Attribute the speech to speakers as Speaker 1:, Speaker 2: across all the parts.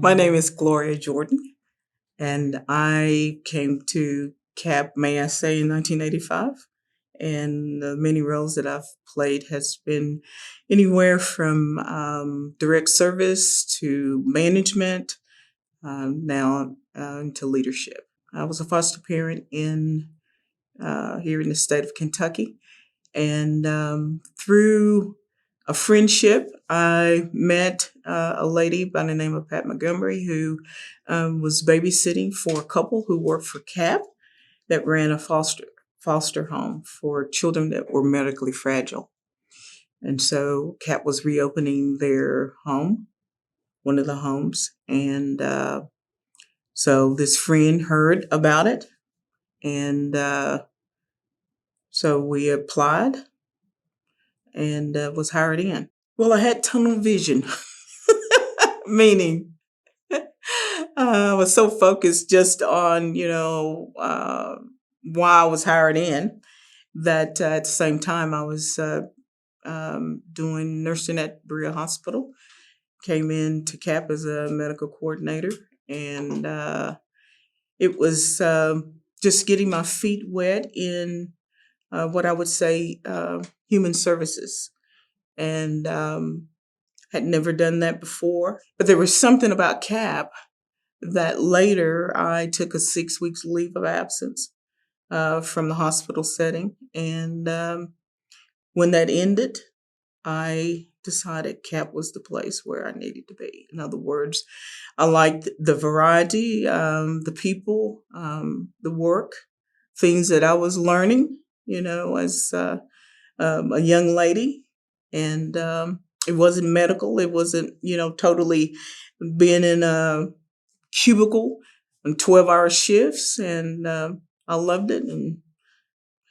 Speaker 1: My name is Gloria Jordan, and I came to CAP, may I say, in 1985. And the many roles that I've played has been anywhere from direct service to management, now into leadership. I was a foster parent in here in the state of Kentucky, and through a friendship, I met a lady by the name of Pat Montgomery who was babysitting for a couple who worked for CAP that ran a foster home for children that were medically fragile. And so CAP was reopening their home, one of the homes, and so this friend heard about it, and so we applied and was hired in. Well, I had tunnel vision, meaning I was so focused just on, why I was hired in that at the same time I was doing nursing at Berea Hospital. Came in to CAP as a medical coordinator, and it was just getting my feet wet in what I would say human services. And had never done that before. But there was something about CAP that later I took a 6 weeks leave of absence from the hospital setting. And when that ended, I decided CAP was the place where I needed to be. In other words, I liked the variety, the people, the work, things that I was learning, as a young lady. And it wasn't medical. It wasn't, totally being in a cubicle on 12-hour shifts. And I loved it and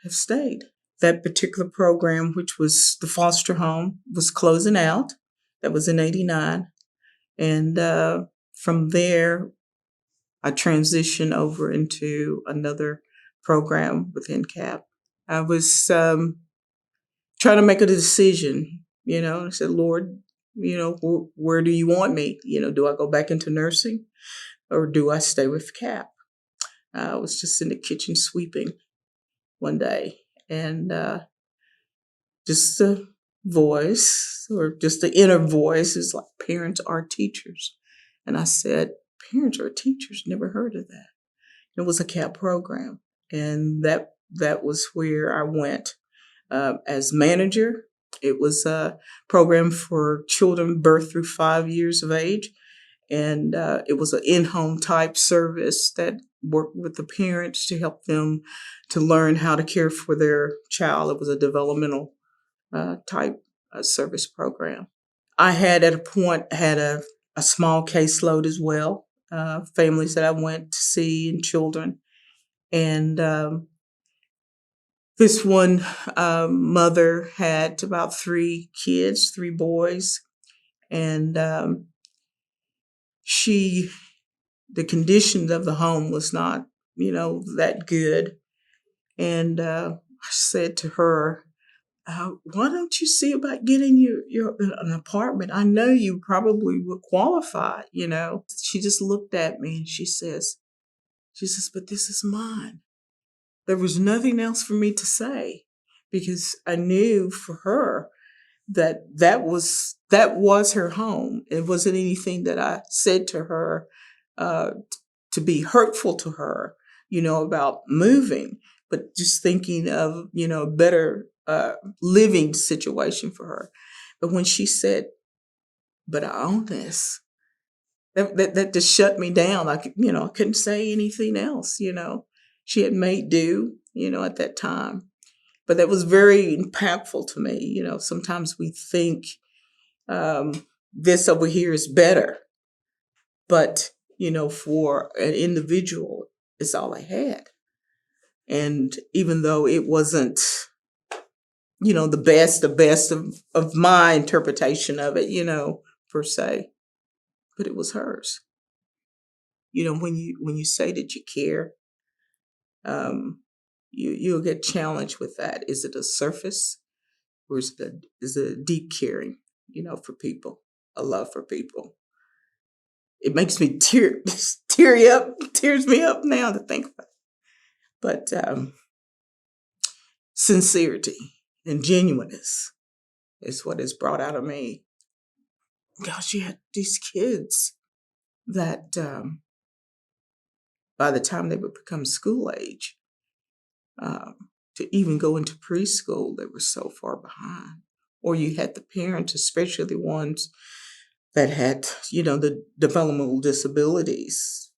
Speaker 1: have stayed. That particular program, which was the foster home, was closing out. That was in 89. And from there, I transitioned over into another program within CAP. I was trying to make a decision, I said, Lord, where do you want me? Do I go back into nursing or do I stay with CAP? I was just in the kitchen sweeping one day, and just a voice, or just the inner voice, is like, parents are teachers. And I said, parents are teachers? Never heard of that. It was a CAP program, and that was where I went. As manager, it was a program for children birth through 5 years of age. And it was an in-home type service that worked with the parents to help them to learn how to care for their child. It was a developmental type service program. I had at a point had a small caseload as well, families that I went to see and children. And this one mother had about 3 kids, 3 boys, and the condition of the home was not, that good. And I said to her, why don't you see about getting your an apartment? I know you probably would qualify, She just looked at me and she says, but this is mine. There was nothing else for me to say, because I knew for her that was her home. It wasn't anything that I said to her uh, to be hurtful to her, about moving, but just thinking of, better living situation for her. But when she said, but I own this, that just shut me down. I couldn't say anything else, She had made do, at that time. But that was very impactful to me. Sometimes we think this over here is better, but, for an individual, it's all I had. And even though it wasn't, the best of my interpretation of it, per se, but it was hers. When you say that you care, you'll get challenged with that. Is it a surface, or is it a deep caring, for people, a love for people? it makes me tears me up now to think about it. But sincerity and genuineness is what is brought out of me. Gosh, you had these kids that by the time they would become school age, to even go into preschool, they were so far behind. Or you had the parents, especially the ones that had, the developmental disabilities,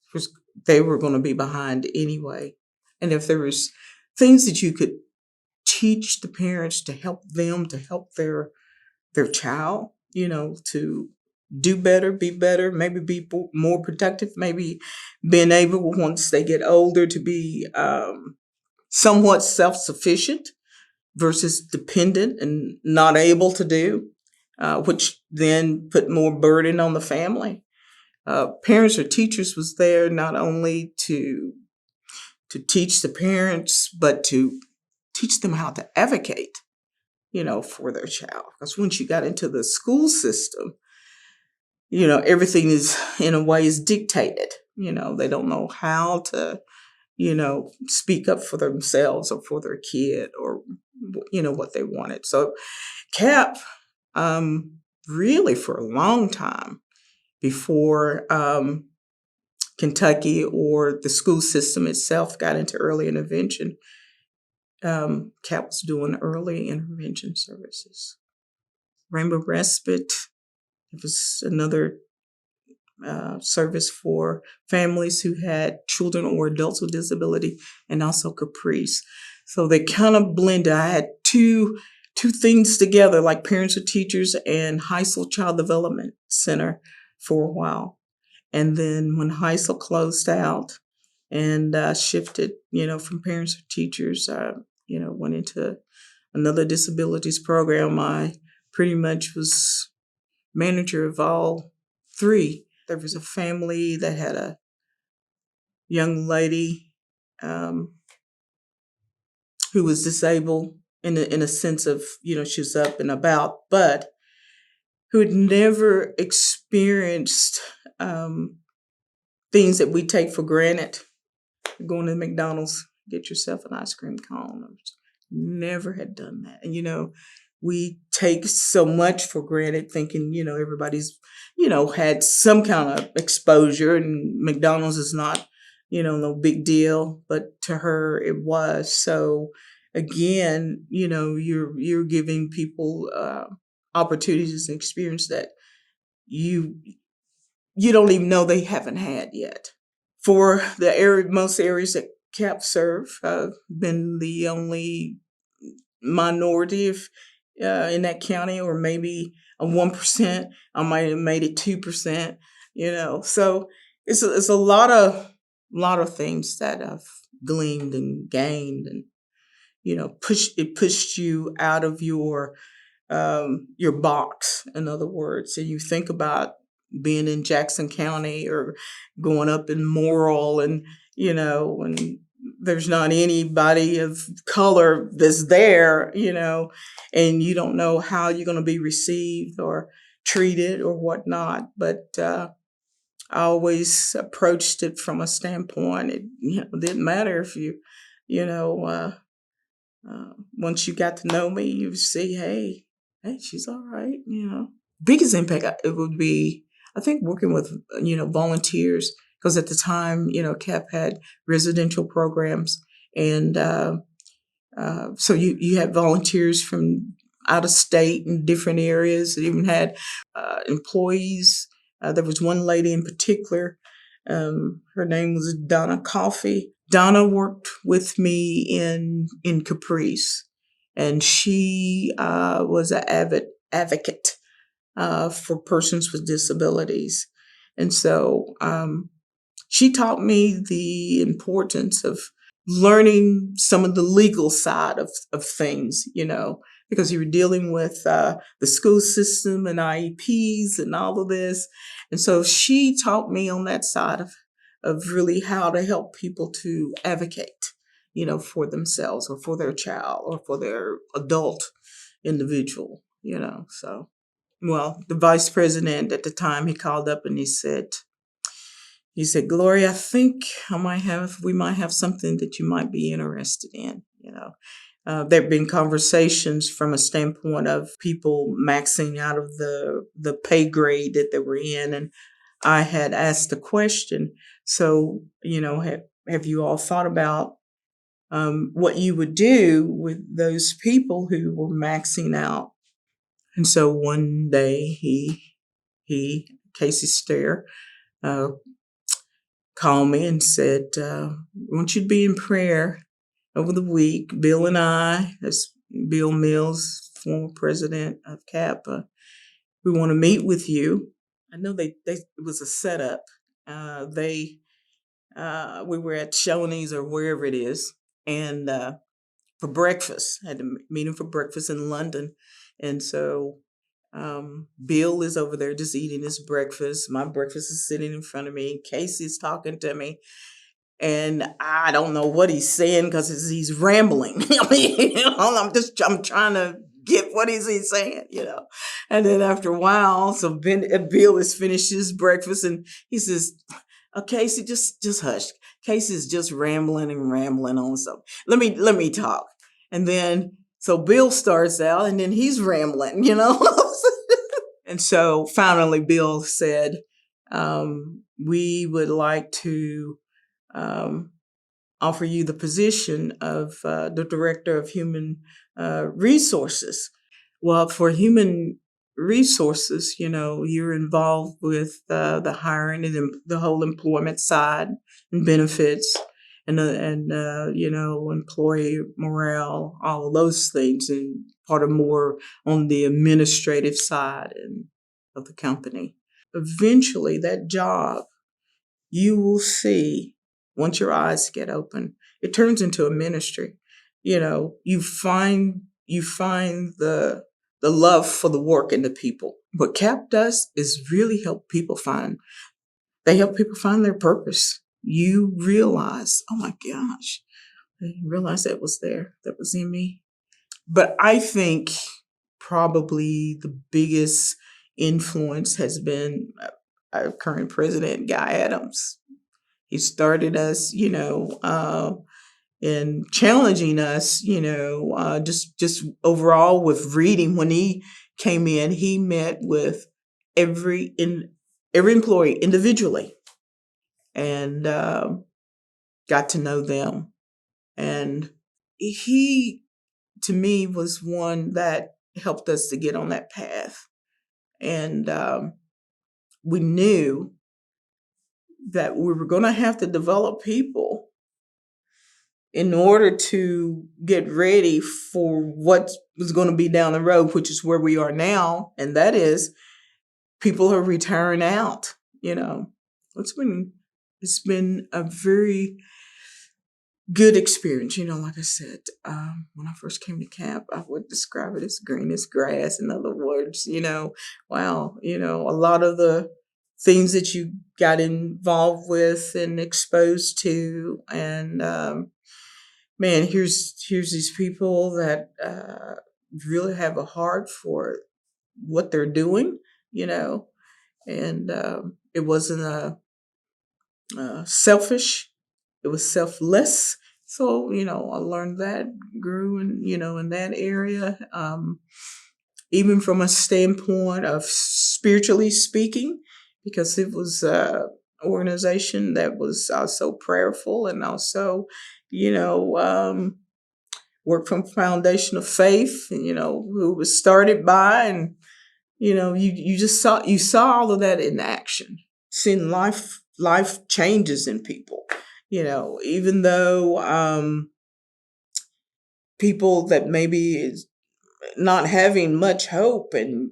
Speaker 1: they were going to be behind anyway. And if there was things that you could teach the parents to help them, to help their child, to do better, be better, maybe be more protective, maybe being able, once they get older, to be somewhat self-sufficient versus dependent and not able to do, which then put more burden on the family. Parents or teachers was there not only to teach the parents, but to teach them how to advocate, for their child. Because once you got into the school system, everything is, in a way, is dictated. They don't know how to, speak up for themselves or for their kid, or, what they wanted. So CAP, really for a long time before Kentucky or the school system itself got into early intervention, CAP was doing early intervention services. Rainbow Respite, it was another service for families who had children or adults with disability, and also Caprice. So they kind of blended. I had two things together, like Parents or Teachers and Heisel Child Development Center for a while. And then when Heisel closed out and shifted, from Parents or Teachers, went into another disabilities program, I pretty much was manager of all three. There was a family that had a young lady who was disabled in a sense of, she was up and about, but who had never experienced things that we take for granted. Going to McDonald's, get yourself an ice cream cone. Never had done that. And, we take so much for granted, thinking, everybody's, had some kind of exposure, and McDonald's is not, no big deal, but to her it was. So again, you're giving people opportunities and experience that you don't even know they haven't had yet. For the most areas that CAP serve, I've been the only minority in that county, or maybe a 1%. I might have made it 2%. So it's a lot of things that I've gleaned and gained, and pushed you out of your box, in other words. And you think about being in Jackson County or going up in Morrill, and and there's not anybody of color that's there, and you don't know how you're going to be received or treated or whatnot. But I always approached it from a standpoint. It didn't matter if once you got to know me, you see, hey, she's all right. Biggest impact it would be, I think, working with volunteers, because at the time, CAP had residential programs, and so you had volunteers from out of state and different areas. It even had employees. There was one lady in particular. Her name was Donna Coffey. Donna worked with me in Caprice, and she was an avid advocate for persons with disabilities. And so she taught me the importance of learning some of the legal side of things, because you were dealing with the school system and IEPs and all of this. And so she taught me on that side of really how to help people to advocate, for themselves or for their child or for their adult individual, So, well, the vice president at the time, he called up and he said, he said, Gloria, I think we might have something that you might be interested in. There have been conversations from a standpoint of people maxing out of the pay grade that they were in, and I had asked the question. So, have you all thought about what you would do with those people who were maxing out? And so one day Casey Stair, uh, called me and said, I want you to be in prayer over the week. Bill and I, that's Bill Mills, former president of CAPA, we want to meet with you. I know it was a setup. We were at Shoney's or wherever it is, and for breakfast. I had to meet him for breakfast in London, and so Bill is over there just eating his breakfast. My breakfast is sitting in front of me. Casey's talking to me, and I don't know what he's saying because he's rambling. I mean, I'm trying to get what is he saying, And then after a while, so Bill has finished his breakfast, and he says, "Oh, Casey, just hush. Casey's just rambling and rambling on something. Let me talk." And then so Bill starts out, and then he's rambling, And so finally, Bill said, "We would like to offer you the position of the director of human resources." Well, for human resources, you're involved with the hiring and the whole employment side and benefits and employee morale, all of those things, and part of more on the administrative side of the company. Eventually, that job, you will see, once your eyes get open, it turns into a ministry. You find the love for the work and the people. What CAP does is really help people find their purpose. You realize, oh my gosh, I didn't realize that was there, that was in me. But I think probably the biggest influence has been our current president, Guy Adams. He started us, in challenging us, just overall with reading. When he came in, he met with every employee individually and got to know them. And he, to me, was one that helped us to get on that path. And we knew that we were going to have to develop people in order to get ready for what was going to be down the road, which is where we are now. And that is people are retiring out. It's been a very good experience. Like I said, when I first came to camp, I would describe it as green as grass. In other words, wow, a lot of the things that you got involved with and exposed to, and man, here's these people that really have a heart for what they're doing, and it wasn't selfish. It was selfless. So, I learned that, grew in that area. Even from a standpoint of spiritually speaking, because it was an organization that was also prayerful and also, worked from foundation of faith, who was started by, and, you saw all of that in action, seeing life changes in people, even though people that maybe is not having much hope, and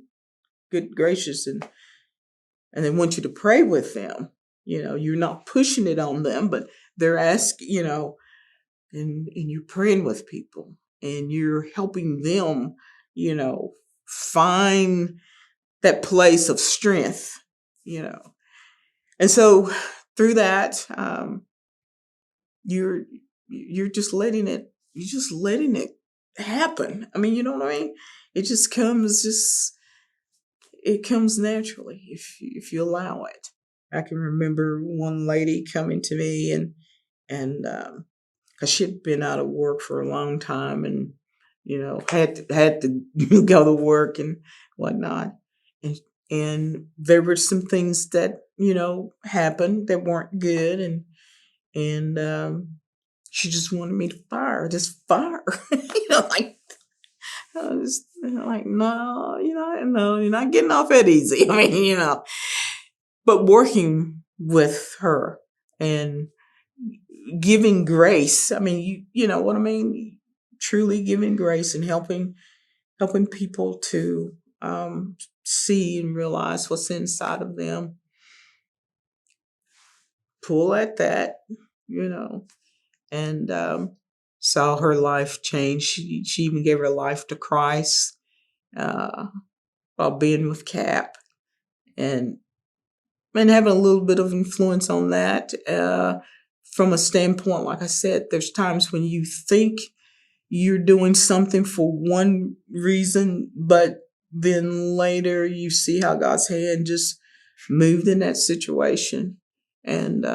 Speaker 1: good gracious, and they want you to pray with them. You're not pushing it on them, but they're asking, and you're praying with people and you're helping them, find that place of strength, And so through that, you're just letting it happen. I mean, you know what I mean? It just comes naturally if you allow it. I can remember one lady coming to me and because she'd been out of work for a long time and had to go to work and whatnot, and there were some things that happened that weren't good, and she just wanted me to just fire, like I was like, no, no, you're not getting off that easy. I mean, but working with her and giving grace. I mean, you know what I mean? Truly giving grace and helping people to see and realize what's inside of them. Pull at that, you know, and saw her life change. She even gave her life to Christ uh, while being with Cap, and having a little bit of influence on that. From a standpoint, like I said, there's times when you think you're doing something for one reason, but then later you see how God's hand just moved in that situation, and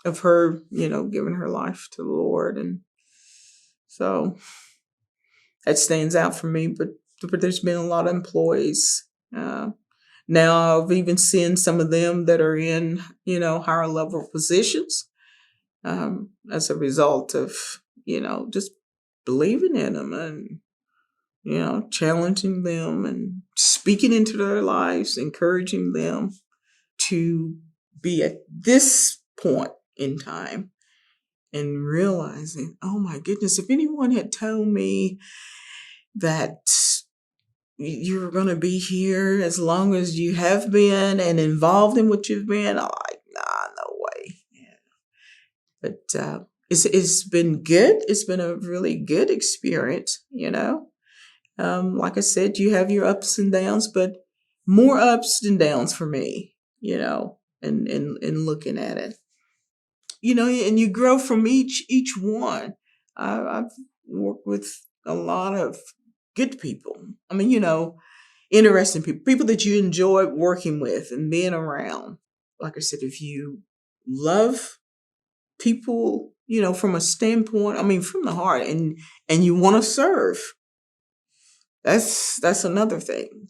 Speaker 1: of her, giving her life to the Lord, and so that stands out for me. But there's been a lot of employees. Now I've even seen some of them that are in, higher level positions, as a result of, just believing in them and, challenging them and speaking into their lives, encouraging them to be at this point in time and realizing, oh my goodness, if anyone had told me that you're going to be here as long as you have been and involved in what you've been, I'm like, nah, no way. Yeah. But it's been good. It's been a really good experience, like I said, you have your ups and downs, but more ups than downs for me, and looking at it, and you grow from each one. I've worked with a lot of good people. I mean, interesting people that you enjoy working with and being around. Like I said, if you love people, from a standpoint, I mean, from the heart, and you want to serve, that's another thing.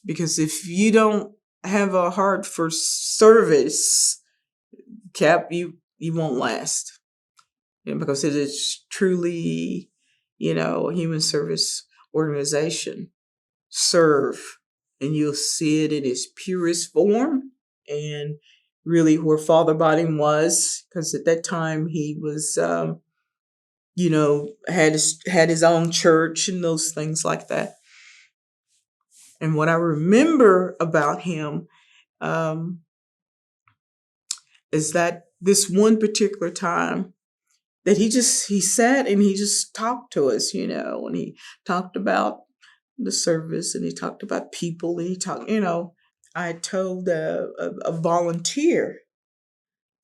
Speaker 1: Because if you don't have a heart for service, Cap, you won't last. Because it is truly, a human service organization. Serve, and you'll see it in its purest form, and really where Father Bottom was, because at that time he was, had his own church and those things like that. And what I remember about him um, is that this one particular time that he sat and he just talked to us, and he talked about the service, and he talked about people, and he talked, I told a volunteer,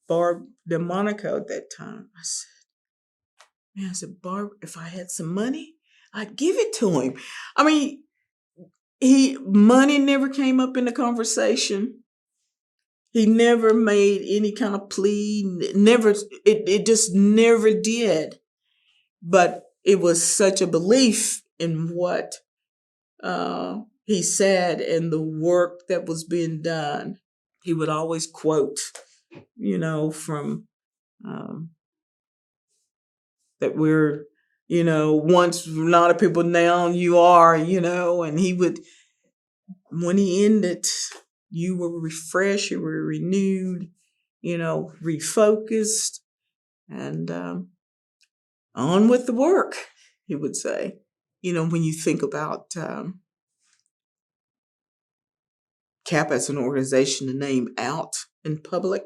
Speaker 1: Barb DeMonico, at that time, I said, Barb, if I had some money, I'd give it to him. I mean, money never came up in the conversation. He never made any kind of plea, never, it just never did. But it was such a belief in what he said and the work that was being done. He would always quote, from that we're, once not a people, now you are, and he would, when he ended, you were refreshed, you were renewed, refocused, and on with the work, he would say. When you think about CAP as an organization, to name out in public,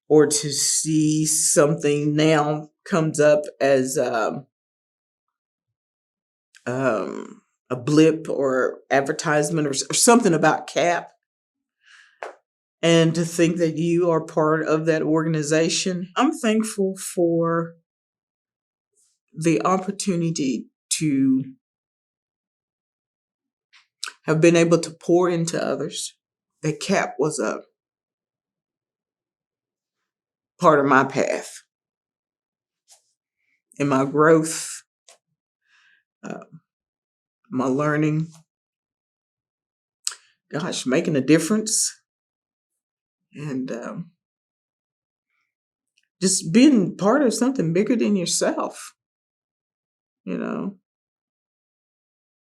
Speaker 1: or to see something now comes up as a blip or advertisement or something about CAP, and to think that you are part of that organization. I'm thankful for the opportunity to have been able to pour into others. That CAP was a part of my path and my growth, uh, my learning. Gosh, making a difference, and just being part of something bigger than yourself. You know,